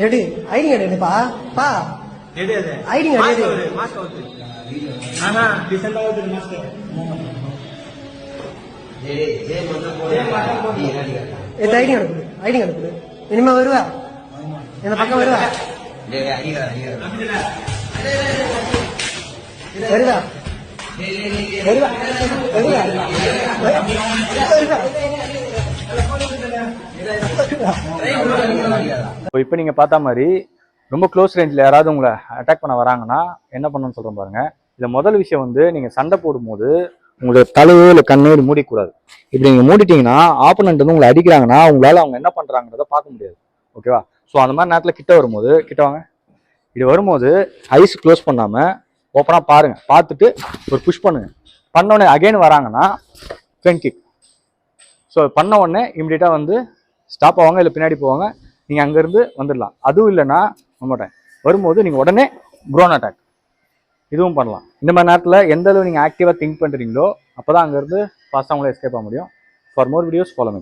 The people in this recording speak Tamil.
எடு ஐடி கார்டு எடுப்பா பா ஐடி கார்டு எடு ஐடி கார்டு கொடு ஐடி கார்டு கொடு இனிமே வருவா இந்த பக்கம் வருவா வருவா வருவா இப்போ நீங்க பார்த்த மாதிரி ரொம்ப க்ளோஸ் ரேஞ்சில் யாராவது உங்களை அட்டாக் பண்ண வராங்கன்னா என்ன பண்ணணும்னு சொல்றேன் பாருங்க. இதுல முதல் விஷயம் வந்து நீங்க சண்டை போடும்போது உங்களோட தலையோ இல்லை கண்ணையோ மூடிக்கூடாது. இப்படி நீங்க மூடிட்டீங்கன்னா ஆப்போனன்ட் வந்து உங்களை அடிக்கிறாங்கன்னா உங்களால அவங்க என்ன பண்றாங்கிறத பார்க்க முடியாது. ஓகேவா? ஸோ அந்த மாதிரி நேரத்தில் கிட்ட வரும்போது கிட்ட வாங்க. இது வரும்போது ஐஸ் க்ளோஸ் பண்ணாம ஓப்பனா பாருங்க. பார்த்துட்டு ஒரு புஷ் பண்ணுங்க. பண்ண அகைன் வராங்கன்னா ஃப்ரண்ட் கிக். ஸோ பண்ண உடனே இமிடியேட்டா வந்து ஸ்டாப் ஆவாங்க, இல்லை பின்னாடி போவாங்க. நீங்க அங்கிருந்து வந்துடலாம். அதுவும் இல்லைன்னா மாட்டேன் வரும்போது நீங்க உடனே க்ரோன் அட்டாக் இதுவும் பண்ணலாம். இந்த மாதிரி நேரத்தில் எந்த அளவு நீங்க ஆக்டிவா திங்க் பண்றீங்களோ அப்பதான் அங்கிருந்து ஃபாஸ்ட்டாக உங்களை எஸ்கேப் ஆக முடியும். For more videos follow me.